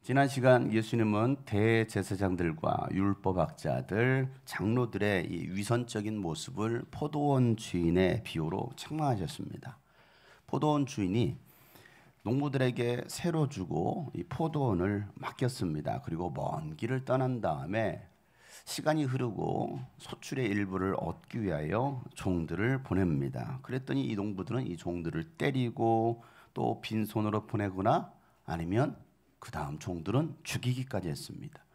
지난 시간 예수님은 대제사장들과 율법학자들, 장로들의 이 위선적인 모습을 포도원 주인의 비유로 책망하셨습니다. 포도원 주인이 농부들에게 새로 주고 이 포도원을 맡겼습니다. 그리고 먼 길을 떠난 다음에 시간이 흐르고 소출의 일부를 얻기 위하여 종들을 보냅니다. 그랬더니 이 농부들은 이 종들을 때리고 또 빈손으로 보내거나 아니면 그 다음 종들은 죽이기까지 했습니다.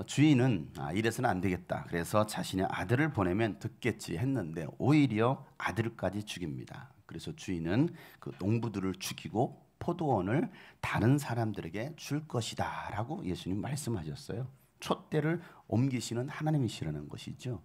주인은 이래서는 안 되겠다. 그래서 자신의 아들을 보내면 듣겠지 했는데 오히려 아들까지 죽입니다. 그래서 주인은 그 농부들을 죽이고 포도원을 다른 사람들에게 줄 것이다 라고 예수님 말씀하셨어요. 촛대를 옮기시는 하나님이시라는 것이죠.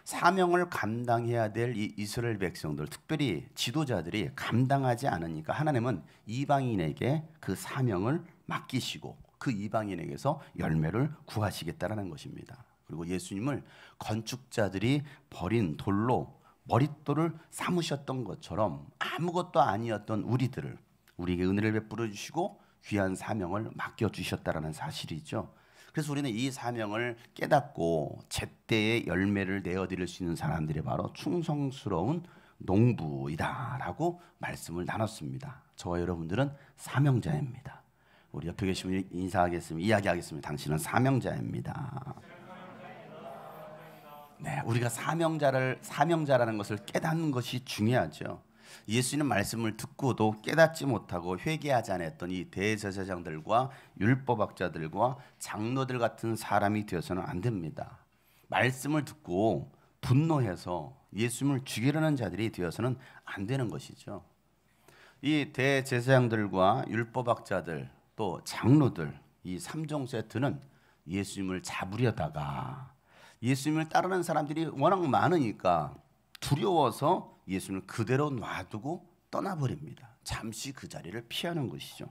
사명을 감당해야 될 이 이스라엘 백성들, 특별히 지도자들이 감당하지 않으니까 하나님은 이방인에게 그 사명을 맡기시고 그 이방인에게서 열매를 구하시겠다라는 것입니다. 그리고 예수님을 건축자들이 버린 돌로 머릿돌을 삼으셨던 것처럼 아무것도 아니었던 우리들을 우리에게 은혜를 베풀어 주시고 귀한 사명을 맡겨주셨다라는 사실이죠. 그래서 우리는 이 사명을 깨닫고 제때의 열매를 내어드릴 수 있는 사람들이 바로 충성스러운 농부이다라고 말씀을 나눴습니다. 저와 여러분들은 사명자입니다. 우리 옆에 계신 분이 이야기하겠습니다. 당신은 사명자입니다. 네, 우리가 사명자라는 것을 깨닫는 것이 중요하죠. 예수님 말씀을 듣고도 깨닫지 못하고 회개하지 않았던 이 대제사장들과 율법학자들과 장로들 같은 사람이 되어서는 안 됩니다. 말씀을 듣고 분노해서 예수님을 죽이려는 자들이 되어서는 안 되는 것이죠. 이 대제사장들과 율법학자들 또 장로들 이 3종 세트는 예수님을 잡으려다가 예수님을 따르는 사람들이 워낙 많으니까 두려워서 예수님을 그대로 놔두고 떠나버립니다. 잠시 그 자리를 피하는 것이죠.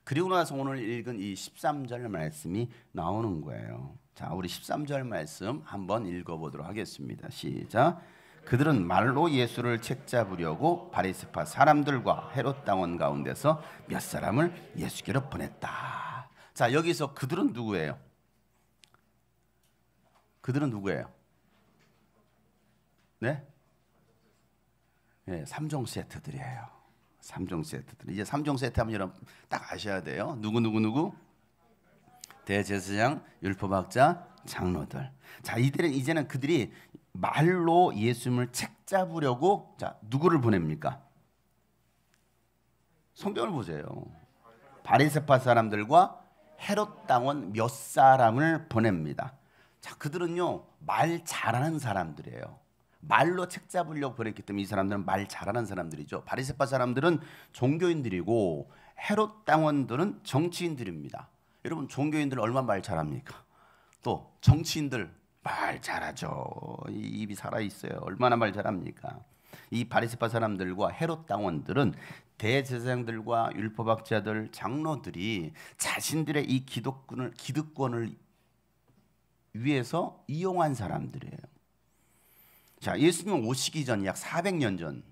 그리고 나서 오늘 읽은 이 13절 말씀이 나오는 거예요. 자, 우리 13절 말씀 한번 읽어보도록 하겠습니다. 시작. 그들은 말로 예수를 책잡으려고 바리새파 사람들과 헤롯 당원 가운데서 몇 사람을 예수께로 보냈다. 자, 여기서 그들은 누구예요? 그들은 누구예요? 네? 네, 3종 세트들이에요. 3종 세트들. 이제 3종 세트 하면 여러분 딱 아셔야 돼요. 누구? 대제사장, 율법학자, 장로들. 자, 이제는 그들이 말로 예수님을 책잡으려고 자, 누구를 보냅니까? 성경을 보세요. 바리새파 사람들과 헤롯 당원 몇 사람을 보냅니다. 자, 그들은요 말 잘하는 사람들이에요. 말로 책잡으려고 보냈기 때문에 이 사람들은 말 잘하는 사람들이죠. 바리새파 사람들은 종교인들이고 헤롯 당원들은 정치인들입니다. 여러분 종교인들 얼마나 말 잘합니까? 또 정치인들 말 잘하죠. 입이 살아있어요. 얼마나 말 잘합니까? 이 바리새파 사람들과 헤롯 당원들은 대제사장들과 율법학자들, 장로들이 자신들의 이 기득권을 위해서 이용한 사람들이에요. 자, 예수님 오시기 전 약 400년 전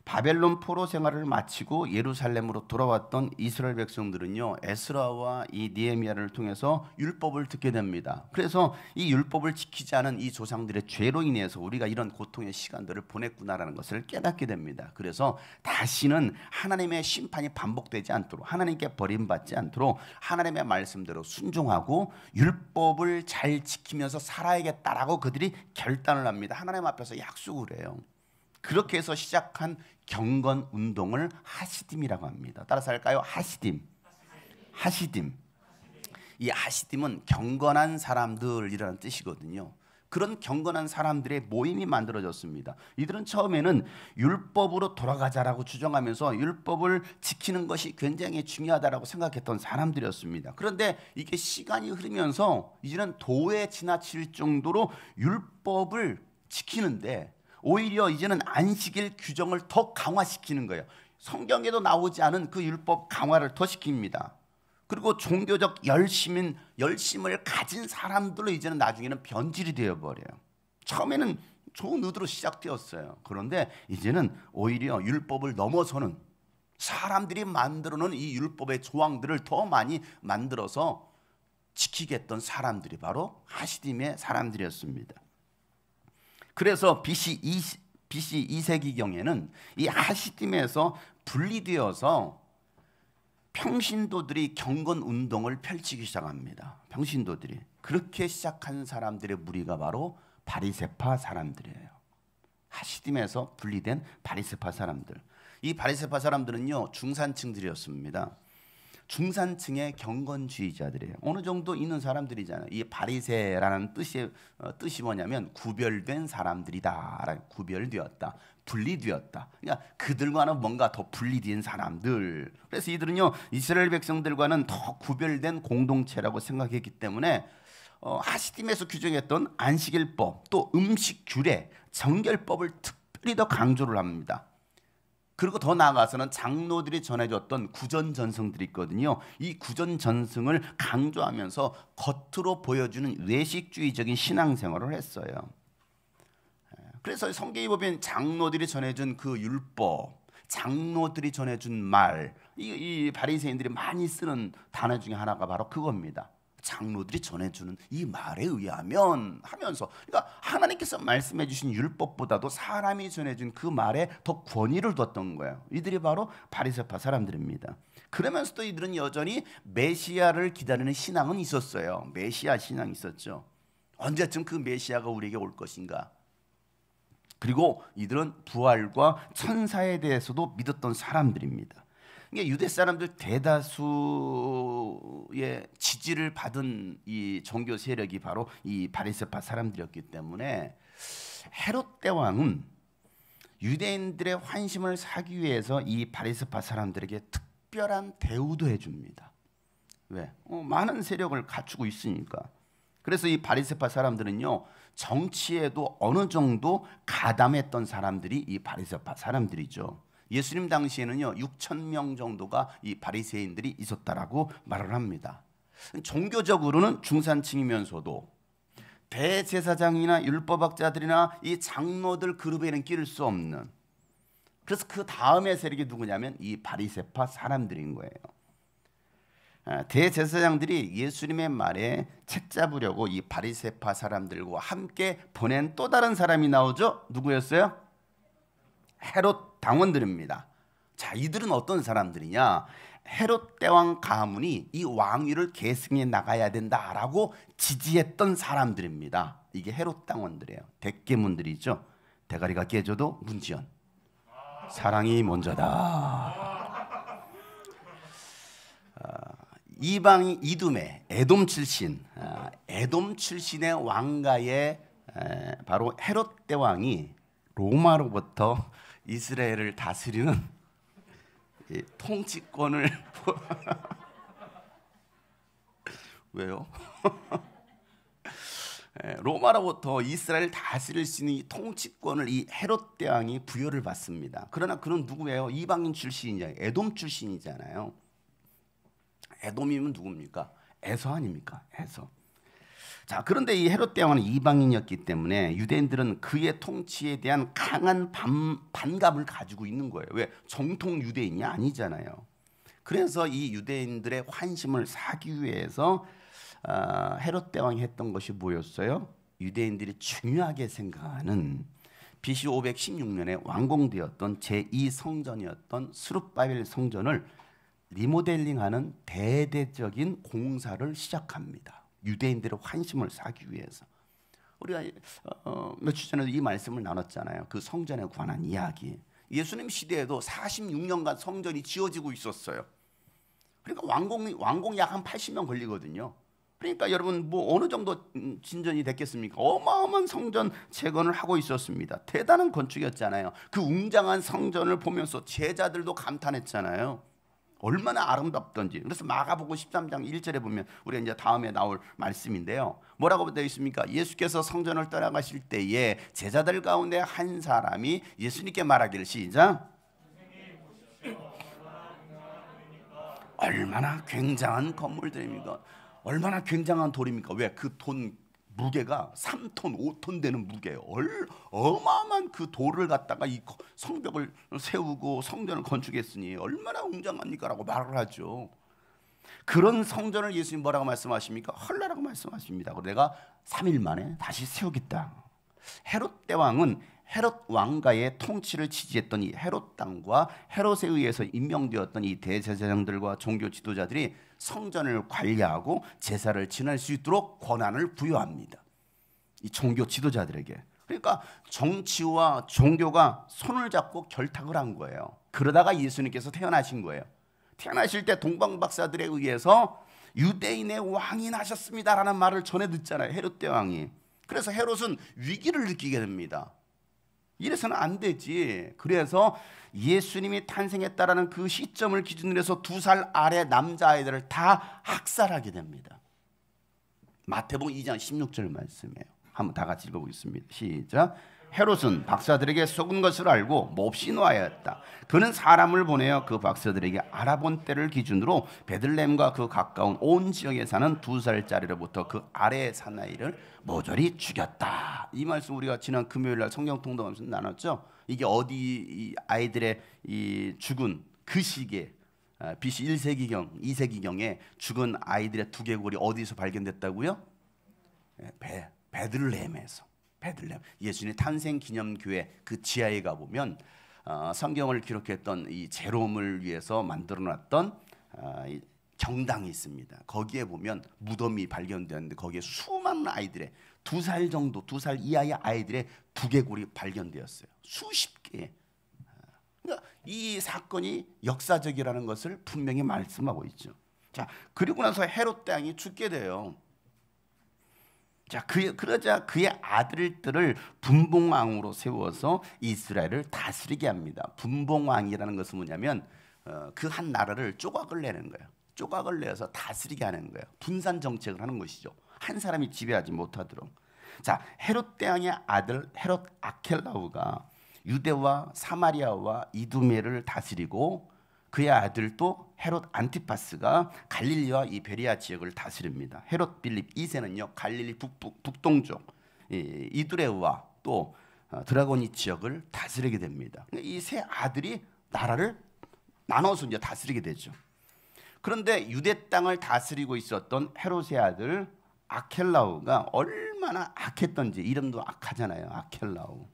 바벨론 포로 생활을 마치고 예루살렘으로 돌아왔던 이스라엘 백성들은요 에스라와 이 느헤미야를 통해서 율법을 듣게 됩니다. 그래서 이 율법을 지키지 않은 이 조상들의 죄로 인해서 우리가 이런 고통의 시간들을 보냈구나라는 것을 깨닫게 됩니다. 그래서 다시는 하나님의 심판이 반복되지 않도록 하나님께 버림받지 않도록 하나님의 말씀대로 순종하고 율법을 잘 지키면서 살아야겠다라고 그들이 결단을 합니다. 하나님 앞에서 약속을 해요. 그렇게 해서 시작한 경건 운동을 하시딤이라고 합니다. 따라서 할까요? 하시딤. 이 하시딤은 경건한 사람들이라는 뜻이거든요. 그런 경건한 사람들의 모임이 만들어졌습니다. 이들은 처음에는 율법으로 돌아가자라고 주장하면서 율법을 지키는 것이 굉장히 중요하다라고 생각했던 사람들이었습니다. 그런데 이게 시간이 흐르면서 이제는 도에 지나칠 정도로 율법을 지키는데 오히려 이제는 안식일 규정을 더 강화시키는 거예요. 성경에도 나오지 않은 그 율법 강화를 더 시킵니다. 그리고 종교적 열심을 가진 사람들로 이제는 나중에는 변질이 되어버려요. 처음에는 좋은 의도로 시작되었어요. 그런데 이제는 오히려 율법을 넘어서는 사람들이 만들어 놓은 이 율법의 조항들을 더 많이 만들어서 지키겠던 사람들이 바로 하시딤의 사람들이었습니다. 그래서 BC 2세기경에는 이 하시딤에서 분리되어서 평신도들이 경건 운동을 펼치기 시작합니다. 평신도들이 그렇게 시작한 사람들의 무리가 바로 바리새파 사람들이에요. 하시딤에서 분리된 바리새파 사람들. 이 바리새파 사람들은요 중산층들이었습니다. 중산층의 경건주의자들이에요. 어느 정도 있는 사람들이잖아요. 이 바리새라는 뜻이 뭐냐면 구별된 사람들이다. 구별되었다. 분리되었다. 그러니까 그들과는 뭔가 더 분리된 사람들. 그래서 이들은요 이스라엘 백성들과는 더 구별된 공동체라고 생각했기 때문에 하시딤에서 규정했던 안식일법, 또 음식 규례, 정결법을 특별히 더 강조를 합니다. 그리고 더 나아가서는 장로들이 전해줬던 구전전승들이 있거든요. 이 구전전승을 강조하면서 겉으로 보여주는 외식주의적인 신앙생활을 했어요. 그래서 성경에 보면 장로들이 전해준 그 율법, 장로들이 전해준 말, 이 바리새인들이 많이 쓰는 단어 중에 하나가 바로 그겁니다. 장로들이 전해주는 이 말에 의하면 하면서, 그러니까 하나님께서 말씀해 주신 율법보다도 사람이 전해준 그 말에 더 권위를 뒀던 거예요. 이들이 바로 바리새파 사람들입니다. 그러면서도 이들은 여전히 메시아를 기다리는 신앙은 있었어요. 메시아 신앙이 있었죠. 언제쯤 그 메시아가 우리에게 올 것인가. 그리고 이들은 부활과 천사에 대해서도 믿었던 사람들입니다. 유대 사람들 대다수의 지지를 받은 이 종교 세력이 바로 이 바리새파 사람들이었기 때문에 헤롯 대왕은 유대인들의 환심을 사기 위해서 이 바리새파 사람들에게 특별한 대우도 해줍니다. 왜? 많은 세력을 갖추고 있으니까. 그래서 이 바리새파 사람들은요 정치에도 어느 정도 가담했던 사람들이 이 바리새파 사람들이죠. 예수님 당시에는요 6천 명 정도가 이 바리새인들이 있었다라고 말을 합니다. 종교적으로는 중산층이면서도 대제사장이나 율법학자들이나 이 장로들 그룹에는 끼를 수 없는, 그래서 그 다음의 세력이 누구냐면 이 바리새파 사람들인 거예요. 대제사장들이 예수님의 말에 책잡으려고 이 바리새파 사람들과 함께 보낸 또 다른 사람이 나오죠. 누구였어요? 헤롯 당원들입니다. 자, 이들은 어떤 사람들이냐? 헤롯 대왕 가문이 이 왕위를 계승해 나가야 된다라고 지지했던 사람들입니다. 이게 헤롯 당원들이에요. 대깨문들이죠. 대가리가 깨져도 문지연. 사랑이 먼저다. 이방인 이두메, 에돔 출신의 왕가의 바로 헤롯 대왕이 로마로부터 이스라엘을 다스리는 통치권을 왜요? 로마로부터 이스라엘을 다스릴 수 있는 이 통치권을 이 헤롯 대왕이 부여를 받습니다. 그러나 그는 누구예요? 이방인 출신이잖아요. 에돔 출신이잖아요. 에돔이면 누굽니까? 에서 아닙니까? 에서. 자, 그런데 이 헤롯 대왕은 이방인이었기 때문에 유대인들은 그의 통치에 대한 강한 반감을 가지고 있는 거예요. 왜? 정통 유대인이 아니잖아요. 그래서 이 유대인들의 환심을 사기 위해서 헤롯 대왕이 했던 것이 뭐였어요? 유대인들이 중요하게 생각하는 BC 516년에 완공되었던 제2성전이었던 스룹바벨 성전을 리모델링하는 대대적인 공사를 시작합니다. 유대인들의 환심을 사기 위해서. 우리가 며칠 전에도 이 말씀을 나눴잖아요. 그 성전에 관한 이야기. 예수님 시대에도 46년간 성전이 지어지고 있었어요. 그러니까 완공 약 한 80년 걸리거든요. 그러니까 여러분 뭐 어느 정도 진전이 됐겠습니까? 어마어마한 성전 재건을 하고 있었습니다. 대단한 건축이었잖아요. 그 웅장한 성전을 보면서 제자들도 감탄했잖아요. 얼마나 아름답던지. 그래서 마가복음 13장 1절에 보면 우리가 이제 다음에 나올 말씀인데요. 뭐라고 되어 있습니까? 예수께서 성전을 떠나가실 때에 제자들 가운데 한 사람이 예수님께 말하기를 시작. 얼마나 굉장한 건물들입니까? 얼마나 굉장한 돌입니까? 왜? 그 돈 무게가 3톤, 5톤 되는 무게예요. 어마어마한 그 돌을 갖다가 이 성벽을 세우고 성전을 건축했으니 얼마나 웅장합니까라고 말을 하죠. 그런 성전을 예수님 뭐라고 말씀하십니까? 헐라라고 말씀하십니다. 내가 3일 만에 다시 세우겠다. 헤롯 대왕은 헤롯 왕가의 통치를 지지했던 이 헤롯 당과 헤롯에 의해서 임명되었던 이 대제사장들과 종교 지도자들이 성전을 관리하고 제사를 지낼 수 있도록 권한을 부여합니다. 이 종교 지도자들에게. 그러니까 정치와 종교가 손을 잡고 결탁을 한 거예요. 그러다가 예수님께서 태어나신 거예요. 태어나실 때 동방박사들에 의해서 유대인의 왕이 나셨습니다라는 말을 전해 듣잖아요. 헤롯 대왕이. 그래서 헤롯은 위기를 느끼게 됩니다. 이래서는 안 되지. 그래서 예수님이 탄생했다라는 그 시점을 기준으로 해서 2살 아래 남자아이들을 다 학살하게 됩니다. 마태복음 2장 16절 말씀이에요. 한번 다 같이 읽어보겠습니다. 시작. 헤롯은 박사들에게 속은 것을 알고 몹시 노하였다. 그는 사람을 보내어 그 박사들에게 알아본 때를 기준으로 베들레헴과 그 가까운 온 지역에 사는 2살짜리로부터 그 아래의 사나이를 모조리 죽였다. 이 말씀 우리가 지난 금요일날 성경 통독하면서 나눴죠. 이게 어디 이 아이들의 이 죽은 그 시기에 BC 1세기경, 2세기경에 죽은 아이들의 두개골이 어디서 발견됐다고요? 베들레헴에서. 베들레헴. 예수님의 탄생 기념교회 그 지하에 가 보면 성경을 기록했던 이 제롬을 위해서 만들어놨던 경당이 있습니다. 거기에 보면 무덤이 발견되었는데 거기에 수많은 아이들의 2살 정도, 2살 이하의 아이들의 두개골이 발견되었어요. 수십 개. 그러니까 이 사건이 역사적이라는 것을 분명히 말씀하고 있죠. 자, 그리고 나서 헤롯 대왕이 죽게 돼요. 자, 그러자 그의 아들들을 분봉왕으로 세워서 이스라엘을 다스리게 합니다. 분봉왕이라는 것은 뭐냐면 그 한 나라를 조각을 내는 거예요. 조각을 내서 다스리게 하는 거예요. 분산 정책을 하는 것이죠. 한 사람이 지배하지 못하도록. 자, 헤롯 대왕의 아들 헤롯 아켈라우가 유대와 사마리아와 이두메를 다스리고 그의 아들도 헤롯 안티파스가 갈릴리와 이베리아 지역을 다스립니다. 헤롯 빌립 2세는요 갈릴리 북동쪽 이두레와 또 드라고니 지역을 다스리게 됩니다. 이 세 아들이 나라를 나눠서 이제 다스리게 되죠. 그런데 유대 땅을 다스리고 있었던 헤롯의 아들 아켈라우가 얼마나 악했던지, 이름도 악하잖아요. 아켈라우.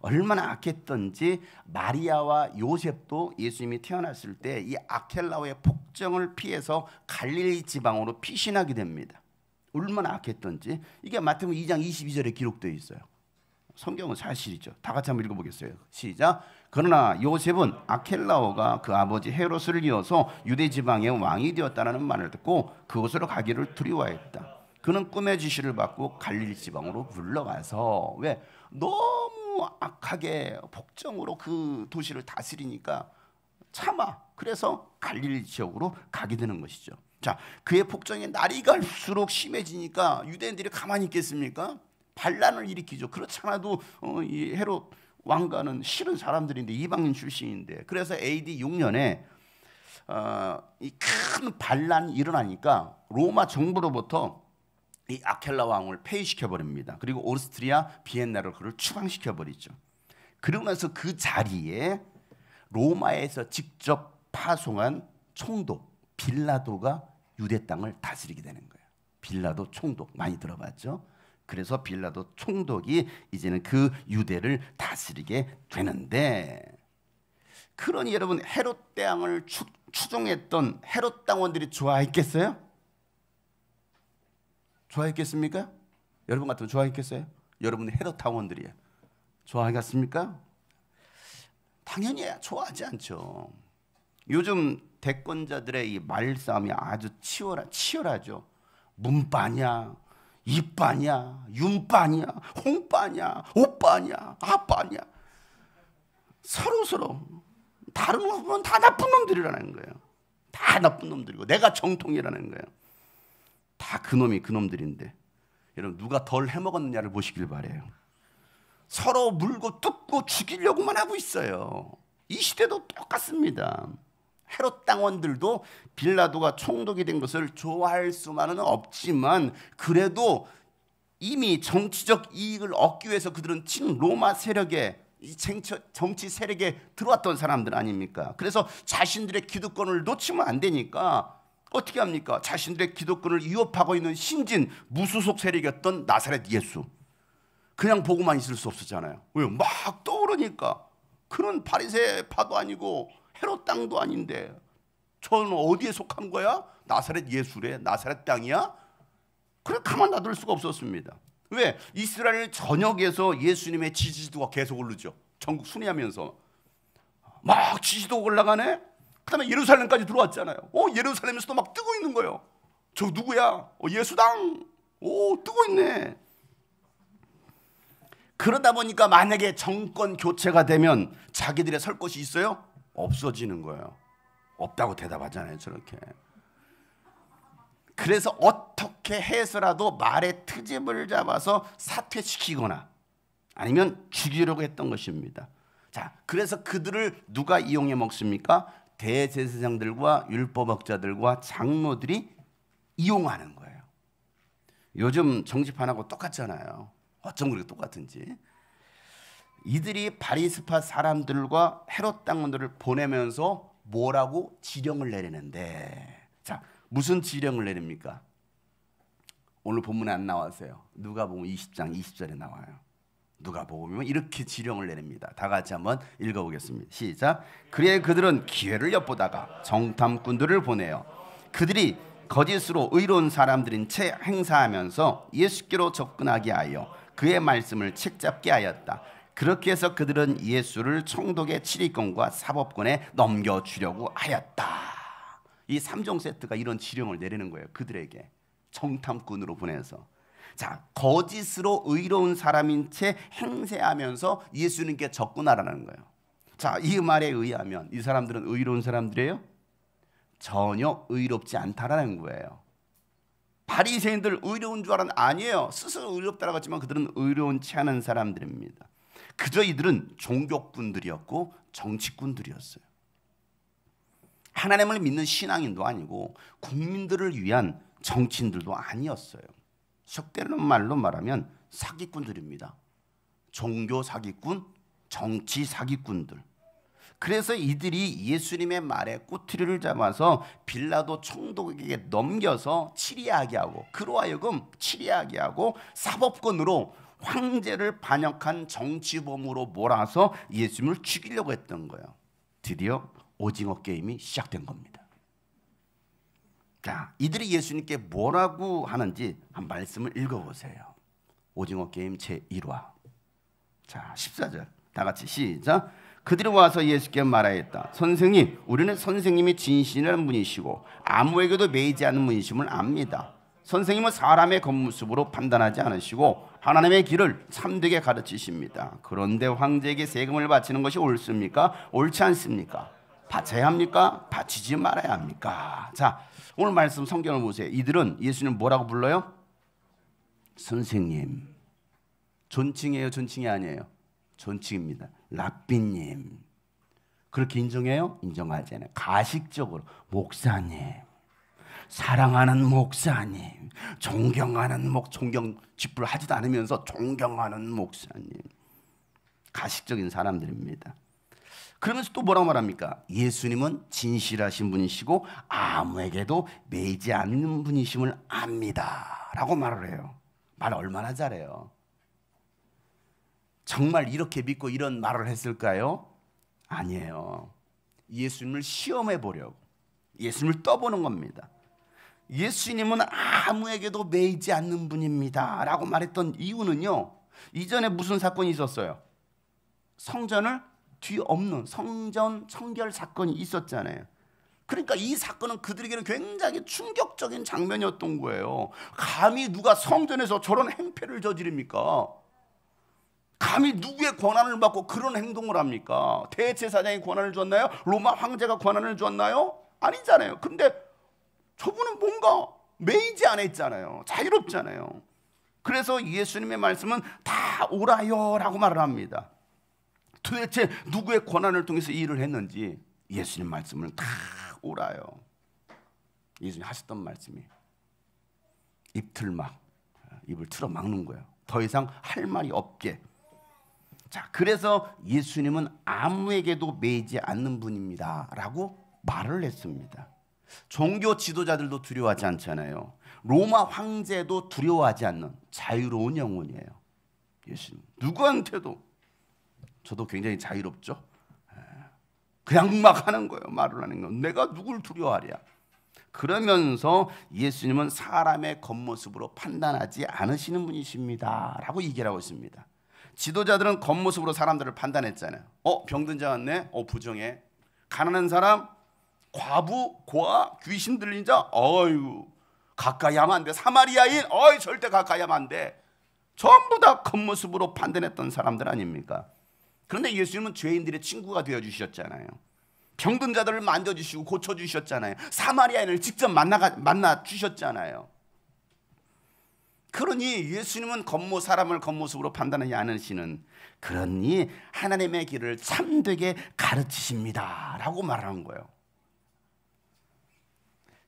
얼마나 악했던지 마리아와 요셉도 예수님이 태어났을 때 이 아켈라우의 폭정을 피해서 갈릴리 지방으로 피신하게 됩니다. 얼마나 악했던지 이게 마태복음 2장 22절에 기록되어 있어요. 성경은 사실이죠. 다 같이 한번 읽어보겠어요. 시작. 그러나 요셉은 아켈라오가 그 아버지 헤롯을 이어서 유대 지방의 왕이 되었다는 말을 듣고 그곳으로 가기를 두려워했다. 그는 꿈의 지시를 받고 갈릴리 지방으로 물러가서 왜? 너무 악하게 복정으로 그 도시를 다스리니까 참아. 그래서 갈릴리 지역으로 가게 되는 것이죠. 자, 그의 복정이 날이 갈수록 심해지니까 유대인들이 가만히 있겠습니까? 반란을 일으키죠. 그렇지 않아도 이 헤롯 왕가는 싫은 사람들인데 이방인 출신인데 그래서 AD 6년에 이 큰 반란이 일어나니까 로마 정부로부터 이 아켈라 왕을 폐위시켜 버립니다. 그리고 오스트리아 비엔나를 그를 추방시켜 버리죠. 그러고 나서 그 자리에 로마에서 직접 파송한 총독 빌라도가 유대 땅을 다스리게 되는 거예요. 빌라도 총독 많이 들어봤죠? 그래서 빌라도 총독이 이제는 그 유대를 다스리게 되는데, 그러니 여러분 헤롯 대왕을 추종했던 헤롯 당원들이 좋아했겠어요? 좋아했겠습니까? 여러분 같으면 좋아했겠어요? 여러분 헤롯 당원들이에요. 좋아하겠습니까? 당연히 좋아하지 않죠. 요즘 대권자들의 이 말싸움이 아주 치열하죠. 문빠냐, 이빠냐, 윤빠냐, 홍빠냐, 오빠냐, 아빠냐. 서로 다른 놈은 다 나쁜 놈들이라는 거예요. 다 나쁜 놈들이고 내가 정통이라는 거예요. 다 그놈이 그놈들인데 여러분 누가 덜 해먹었느냐를 보시길 바래요. 서로 물고 뜯고 죽이려고만 하고 있어요. 이 시대도 똑같습니다. 헤롯 당원들도 빌라도가 총독이 된 것을 좋아할 수만은 없지만 그래도 이미 정치적 이익을 얻기 위해서 그들은 친로마 세력에 정치 세력에 들어왔던 사람들 아닙니까? 그래서 자신들의 기득권을 놓치면 안 되니까 어떻게 합니까? 자신들의 기득권을 위협하고 있는 신진 무소속 세력이었던 나사렛 예수, 그냥 보고만 있을 수 없었잖아요. 왜요? 막 떠오르니까. 그는 바리새파도 아니고 헤롯 땅도 아닌데 저는 어디에 속한 거야? 나사렛 예수래? 나사렛 땅이야? 그래 가만 놔둘 수가 없었습니다. 왜? 이스라엘 전역에서 예수님의 지지도가 계속 오르죠. 전국 순회하면서 막 지지도가 올라가네. 그 다음에 예루살렘까지 들어왔잖아요. 예루살렘에서도 막 뜨고 있는 거예요. 저 누구야? 예수당. 뜨고 있네. 그러다 보니까 만약에 정권 교체가 되면 자기들의 설 곳이 있어요? 없어지는 거예요. 없다고 대답하잖아요, 저렇게. 그래서 어떻게 해서라도 말의 트집을 잡아서 사퇴시키거나 아니면 죽이려고 했던 것입니다. 자, 그래서 그들을 누가 이용해 먹습니까? 대제사장들과 율법학자들과 장로들이 이용하는 거예요. 요즘 정치판하고 똑같잖아요. 어쩜 그렇게 똑같은지. 이들이 바리새파 사람들과 헤롯 당원들을 보내면서 뭐라고 지령을 내리는데, 자, 무슨 지령을 내립니까? 오늘 본문에 안 나왔어요. 누가복음 20장 20절에 나와요. 누가복음이면 이렇게 지령을 내립니다. 다 같이 한번 읽어보겠습니다. 시작. 그래 그들은 기회를 엿보다가 정탐꾼들을 보내요. 그들이 거짓으로 의로운 사람들인 채 행사하면서 예수께로 접근하게 하여 그의 말씀을 책잡게 하였다. 그렇게 해서 그들은 예수를 총독의 치리권과 사법권에 넘겨주려고 하였다. 이 3종 세트가 이런 지령을 내리는 거예요. 그들에게 정탐꾼으로 보내서. 자, 거짓으로 의로운 사람인 채 행세하면서 예수님께 접근하라는 거예요. 자, 이 말에 의하면 이 사람들은 의로운 사람들이에요? 전혀 의롭지 않다라는 거예요. 바리새인들 의로운 줄 알았는데 아니에요. 스스로 의롭다라고 했지만 그들은 의로운치 않은 사람들입니다. 그저 이들은 종교꾼들이었고 정치꾼들이었어요. 하나님을 믿는 신앙인도 아니고 국민들을 위한 정치인들도 아니었어요. 속되는 말로 말하면 사기꾼들입니다. 종교 사기꾼, 정치 사기꾼들. 그래서 이들이 예수님의 말에 꼬투리를 잡아서 빌라도 총독에게 넘겨서 치리하게 하고, 그로 하여금 치리하게 하고 사법권으로 황제를 반역한 정치범으로 몰아서 예수님을 죽이려고 했던 거예요. 드디어 오징어 게임이 시작된 겁니다. 자, 이들이 예수님께 뭐라고 하는지 한 말씀을 읽어보세요. 오징어 게임 제1화. 자, 14절 다 같이 시작. 그들이 와서 예수께 말하였다. 선생님, 우리는 선생님이 진실한 분이시고 아무에게도 매이지 않는 분이심을 압니다. 선생님은 사람의 겉모습으로 판단하지 않으시고 하나님의 길을 참되게 가르치십니다. 그런데 황제에게 세금을 바치는 것이 옳습니까? 옳지 않습니까? 바쳐야 합니까? 바치지 말아야 합니까? 자, 오늘 말씀 성경을 보세요. 이들은 예수님 뭐라고 불러요? 선생님. 존칭이에요? 존칭이 아니에요? 존칭입니다. 랍비님. 그렇게 인정해요? 인정하지 않아요. 가식적으로 목사님, 사랑하는 목사님, 존경하는 존경 직불 하지도 않으면서 존경하는 목사님. 가식적인 사람들입니다. 그러면서 또 뭐라고 말합니까? 예수님은 진실하신 분이시고 아무에게도 매이지 않는 분이심을 압니다 라고 말을 해요. 말 얼마나 잘해요. 정말 이렇게 믿고 이런 말을 했을까요? 아니에요. 예수님을 시험해 보려고, 예수님을 떠보는 겁니다. 예수님은 아무에게도 매이지 않는 분입니다 라고 말했던 이유는요, 이전에 무슨 사건이 있었어요? 성전을 뒤엎는 성전 청결 사건이 있었잖아요. 그러니까 이 사건은 그들에게는 굉장히 충격적인 장면이었던 거예요. 감히 누가 성전에서 저런 행패를 저지릅니까? 감히 누구의 권한을 받고 그런 행동을 합니까? 대제사장이 권한을 줬나요? 로마 황제가 권한을 줬나요? 아니잖아요. 근데 저분은 뭔가 매이지 않아 있잖아요. 자유롭잖아요. 그래서 예수님의 말씀은 다 오라요 라고 말을 합니다. 도대체 누구의 권한을 통해서 이 일을 했는지 예수님 말씀을 다 오라요. 예수님 하셨던 말씀이 입틀막, 입을 틀어 막는 거예요. 더 이상 할 말이 없게. 자, 그래서 예수님은 아무에게도 매이지 않는 분입니다 라고 말을 했습니다. 종교 지도자들도 두려워하지 않잖아요. 로마 황제도 두려워하지 않는 자유로운 영혼이에요. 예수님 누구한테도. 저도 굉장히 자유롭죠. 그냥 막 하는 거예요. 말을 하는 거. 내가 누굴 두려워하랴. 그러면서 예수님은 사람의 겉모습으로 판단하지 않으시는 분이십니다 라고 얘기를 하고 있습니다. 지도자들은 겉모습으로 사람들을 판단했잖아요. 병든 자 왔네. 부정해. 가난한 사람, 과부, 고아, 귀신 들린 자, 어유 가까이 하면 안 돼. 사마리아인, 절대 가까이 하면 안 돼. 전부 다 겉모습으로 판단했던 사람들 아닙니까? 그런데 예수님은 죄인들의 친구가 되어주셨잖아요. 병든 자들을 만져주시고 고쳐주셨잖아요. 사마리아인을 직접 만나 주셨잖아요. 그러니 예수님은 사람을 겉모습으로 판단하지 않으시는, 그러니 하나님의 길을 참되게 가르치십니다 라고 말하는 거예요.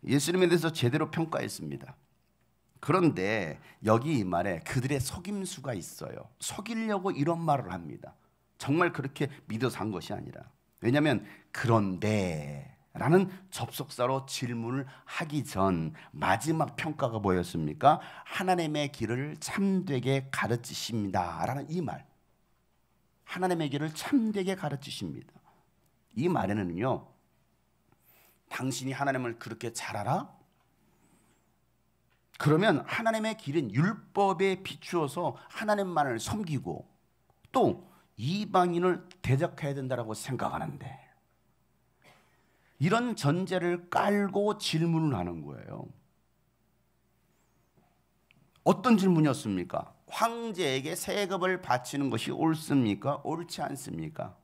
예수님에 대해서 제대로 평가했습니다. 그런데 여기 이 말에 그들의 속임수가 있어요. 속이려고 이런 말을 합니다. 정말 그렇게 믿어서 한 것이 아니라. 왜냐하면 그런데 라는 접속사로 질문을 하기 전 마지막 평가가 뭐였습니까? 하나님의 길을 참되게 가르치십니다 라는 이 말. 하나님의 길을 참되게 가르치십니다. 이 말에는요, 당신이 하나님을 그렇게 잘 알아? 그러면 하나님의 길은 율법에 비추어서 하나님만을 섬기고 또 이방인을 대적해야 된다고 생각하는데, 이런 전제를 깔고 질문을 하는 거예요. 어떤 질문이었습니까? 황제에게 세금을 바치는 것이 옳습니까? 옳지 않습니까?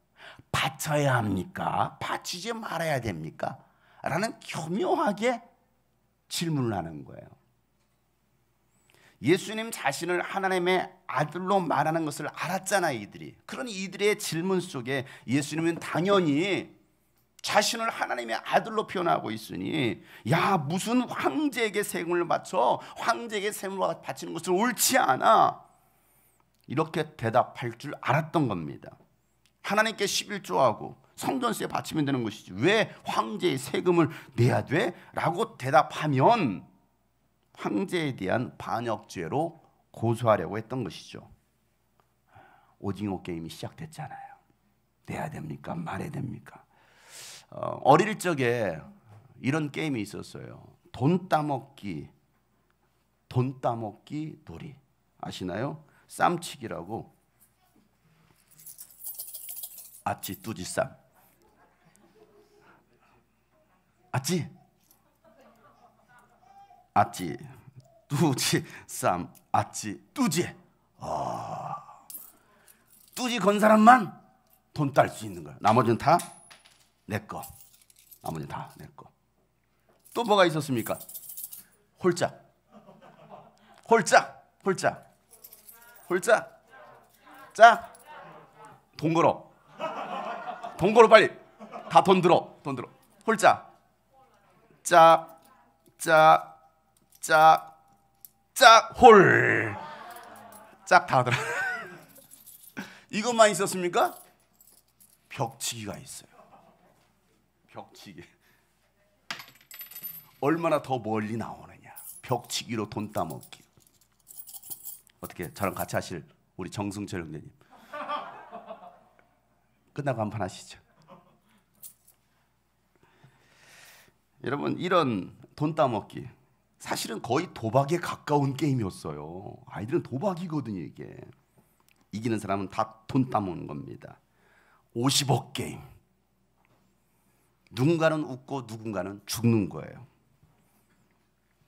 바쳐야 합니까? 바치지 말아야 됩니까? 라는 교묘하게 질문을 하는 거예요. 예수님 자신을 하나님의 아들로 말하는 것을 알았잖아요, 이들이. 그러니 이들의 질문 속에 예수님은 당연히 자신을 하나님의 아들로 표현하고 있으니, 야, 무슨 황제에게 세금을 바쳐? 황제에게 세금을 바치는 것은 옳지 않아. 이렇게 대답할 줄 알았던 겁니다. 하나님께 11조하고 성전세에 바치면 되는 것이지 왜 황제의 세금을 내야 돼? 라고 대답하면 황제에 대한 반역죄로 고소하려고 했던 것이죠. 오징어 게임이 시작됐잖아요. 내야 됩니까? 말해야 됩니까? 어릴 적에 이런 게임이 있었어요. 돈 따먹기 놀이 아시나요? 쌈치기라고. 아찌 뚜지 쌈. 아찌 뚜지 쌈. 아찌 뚜지. 뚜지 건 사람만 돈 딸 수 있는 거야. 나머지는 다 내 거. 나머지는 다 내 거. 또 뭐가 있었습니까? 홀짝. 짝. 돈 걸어 빨리. 다 돈 들어. 홀짝. 홀. 짝 다 들어. 이것만 있었습니까? 벽치기가 있어요. 벽치기. 얼마나 더 멀리 나오느냐. 벽치기로 돈 따먹기. 어떻게 저랑 같이 하실 우리 정승철 형제님. 끝나고 한판 하시죠. 여러분, 이런 돈 따먹기 사실은 거의 도박에 가까운 게임이었어요. 아이들은 도박이거든요. 이게 이기는 사람은 다 돈 따먹는 겁니다. 50억 게임. 누군가는 웃고 누군가는 죽는 거예요.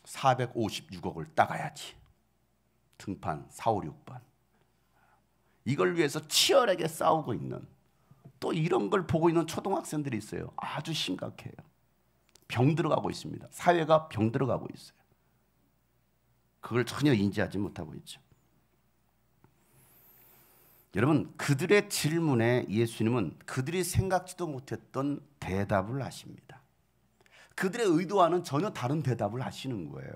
456억을 따가야지. 등판 4, 5, 6번. 이걸 위해서 치열하게 싸우고 있는, 또 이런 걸 보고 있는 초등학생들이 있어요. 아주 심각해요. 병 들어가고 있습니다. 사회가 병 들어가고 있어요. 그걸 전혀 인지하지 못하고 있죠. 여러분, 그들의 질문에 예수님은 그들이 생각지도 못했던 대답을 하십니다. 그들의 의도와는 전혀 다른 대답을 하시는 거예요.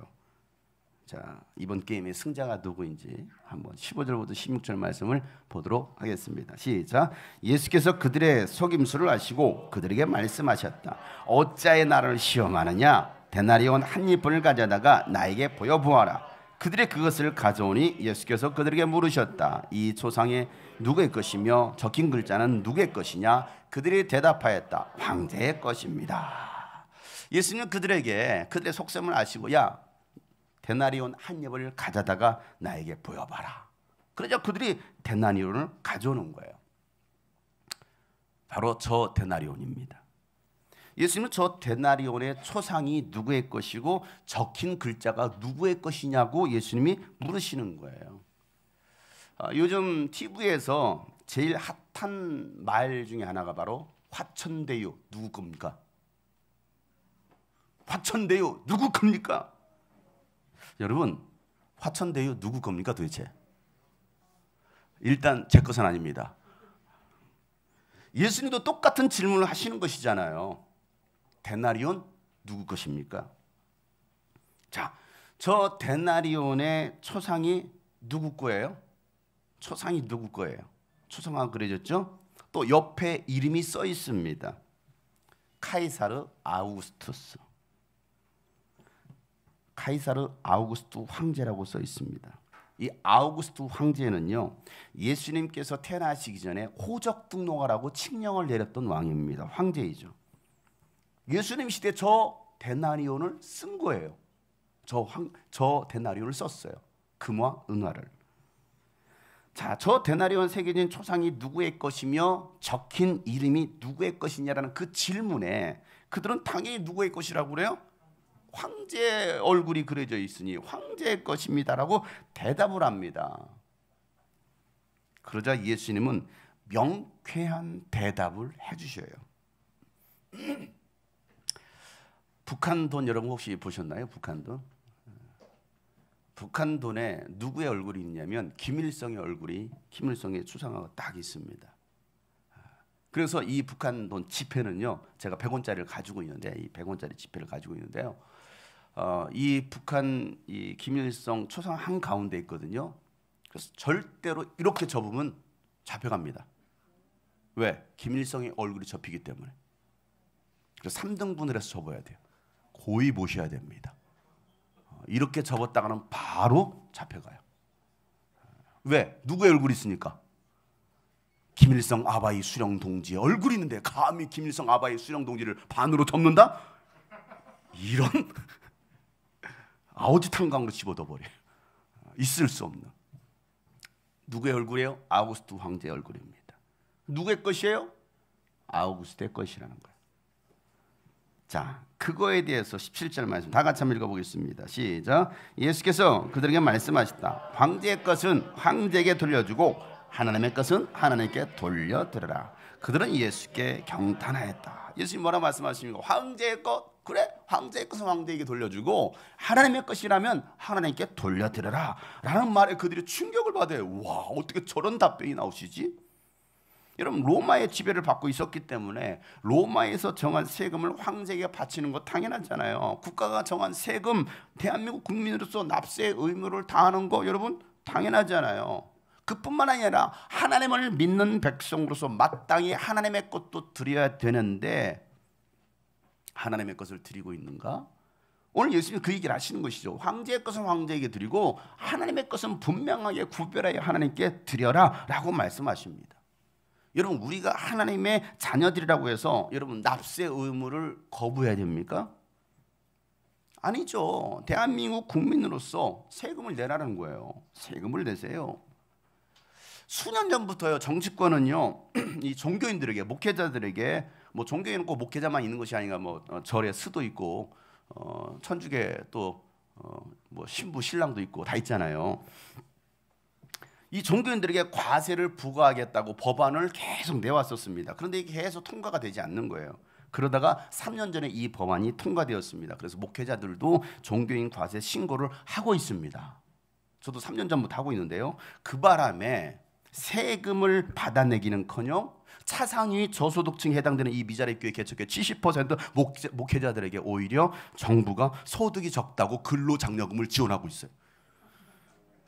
자, 이번 게임의 승자가 누구인지 한번 15절부터 16절 말씀을 보도록 하겠습니다. 시작. 예수께서 그들의 속임수를 아시고 그들에게 말씀하셨다. 어찌하여 나를 시험하느냐? 데나리온 한 입을 가져다가 나에게 보여보아라. 그들이 그것을 가져오니 예수께서 그들에게 물으셨다. 이 초상이 누구의 것이며 적힌 글자는 누구의 것이냐? 그들이 대답하였다. 황제의 것입니다. 예수님은 그들에게 그들의 속셈을 아시고, 야, 데나리온 한 입을 가져다가 나에게 보여봐라. 그러자 그들이 데나리온을 가져오는 거예요. 바로 저 데나리온입니다. 예수님은 저 데나리온의 초상이 누구의 것이고 적힌 글자가 누구의 것이냐고 예수님이 물으시는 거예요. 요즘 TV에서 제일 핫한 말 중에 하나가 바로 화천대유 누구 겁니까? 화천대유 누구 겁니까? 여러분, 화천대유 누구 겁니까 도대체? 일단 제 것은 아닙니다. 예수님도 똑같은 질문을 하시는 것이잖아요. 데나리온 누구 것입니까? 자, 저 데나리온의 초상이 누구 거예요? 초상이 누구 거예요? 초상화가 그려졌죠? 또 옆에 이름이 써 있습니다. 카이사르 아우구스투스. 카이사르 아우구스투 황제라고 써 있습니다. 이 아우구스투 황제는요, 예수님께서 태어나시기 전에 호적등록하라고 칙령을 내렸던 왕입니다. 황제이죠. 예수님 시대 저 데나리온을 쓴 거예요. 저 데나리온을 썼어요. 금화, 은화를. 자, 저 데나리온 새겨진 초상이 누구의 것이며 적힌 이름이 누구의 것이냐라는 그 질문에 그들은 당연히 누구의 것이라고 그래요? 황제 얼굴이 그려져 있으니 황제의 것입니다라고 대답을 합니다. 그러자 예수님은 명쾌한 대답을 해주셔요. 북한 돈 여러분 혹시 보셨나요? 북한 돈? 북한 돈에 누구의 얼굴이 있냐면 김일성의 얼굴이, 김일성의 추상화가 딱 있습니다. 그래서 이 북한 돈 지폐는요, 제가 100원짜리를 가지고 있는데, 이 100원짜리 지폐를 가지고 있는데요, 이 북한 이 김일성 초상 한 가운데 있거든요. 그래서 절대로 이렇게 접으면 잡혀갑니다. 왜? 김일성의 얼굴이 접히기 때문에. 그래서 3등분을 해서 접어야 돼요. 고이 모셔야 됩니다. 이렇게 접었다가는 바로 잡혀가요. 왜? 누구의 얼굴이 있으니까? 김일성 아바이 수령 동지의 얼굴이 있는데 감히 김일성 아바이 수령 동지를 반으로 접는다? 이런 아오지 탄광으로 집어넣어 버려요. 있을 수 없는. 누구의 얼굴이에요? 아우구스투 황제의 얼굴입니다. 누구의 것이에요? 아우구스트의 것이라는 거예요. 자, 그거에 대해서 17절 말씀 다 같이 한번 읽어보겠습니다. 시작. 예수께서 그들에게 말씀하셨다. 황제의 것은 황제에게 돌려주고 하나님의 것은 하나님께 돌려드려라. 그들은 예수께 경탄하였다. 예수님 뭐라 말씀하십니까? 황제의 것, 그래? 황제의 것은 황제에게 돌려주고 하나님의 것이라면 하나님께 돌려드려라 라는 말에 그들이 충격을 받아요. 와, 어떻게 저런 답변이 나오시지? 여러분, 로마의 지배를 받고 있었기 때문에 로마에서 정한 세금을 황제에게 바치는 거 당연하잖아요. 국가가 정한 세금, 대한민국 국민으로서 납세의 의무를 다하는 거 여러분 당연하잖아요. 그뿐만 아니라 하나님을 믿는 백성으로서 마땅히 하나님의 것도 드려야 되는데 하나님의 것을 드리고 있는가? 오늘 예수님이 그 얘기를 하시는 것이죠. 황제의 것은 황제에게 드리고 하나님의 것은 분명하게 구별하여 하나님께 드려라 라고 말씀하십니다. 여러분, 우리가 하나님의 자녀들이라고 해서 여러분 납세 의무를 거부해야 됩니까? 아니죠. 대한민국 국민으로서 세금을 내라는 거예요. 세금을 내세요. 수년 전부터요, 정치권은요 이 종교인들에게, 목회자들에게, 뭐 종교인은 꼭 목회자만 있는 것이 아니라 뭐 절에 스도 있고 천주교 또 뭐 신부 신랑도 있고 다 있잖아요. 이 종교인들에게 과세를 부과하겠다고 법안을 계속 내왔었습니다. 그런데 이게 계속 통과가 되지 않는 거예요. 그러다가 3년 전에 이 법안이 통과되었습니다. 그래서 목회자들도 종교인 과세 신고를 하고 있습니다. 저도 3년 전부터 하고 있는데요. 그 바람에 세금을 받아내기는커녕 차상위 저소득층에 해당되는 이 미자립교회 개척교회 70% 목회자들에게 오히려 정부가 소득이 적다고 근로장려금을 지원하고 있어요.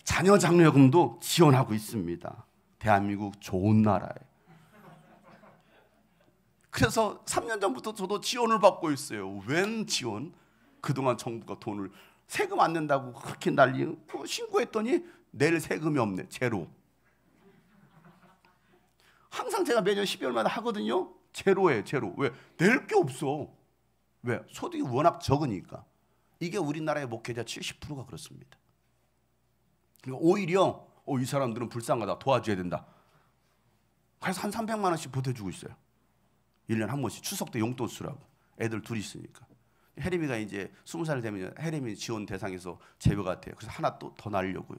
자녀 장려금도 지원하고 있습니다. 대한민국 좋은 나라예요. 그래서 3년 전부터 저도 지원을 받고 있어요. 웬 지원? 그동안 정부가 돈을 세금 안 낸다고 그렇게 난리고 신고했더니 낼 세금이 없네. 제로. 항상 제가 매년 12월마다 하거든요. 제로예요. 제로. 왜? 낼 게 없어. 왜? 소득이 워낙 적으니까. 이게 우리나라의 목회자 70%가 그렇습니다. 그러니까 오히려 이 사람들은 불쌍하다. 도와줘야 된다. 그래서 한 300만 원씩 보태주고 있어요. 1년에 한 번씩 추석 때 용돈 쓰라고. 애들 둘이 있으니까. 혜림이가 이제 20살 되면 혜림이 지원 대상에서 제외가 돼요. 그래서 하나 또 더 날려고요.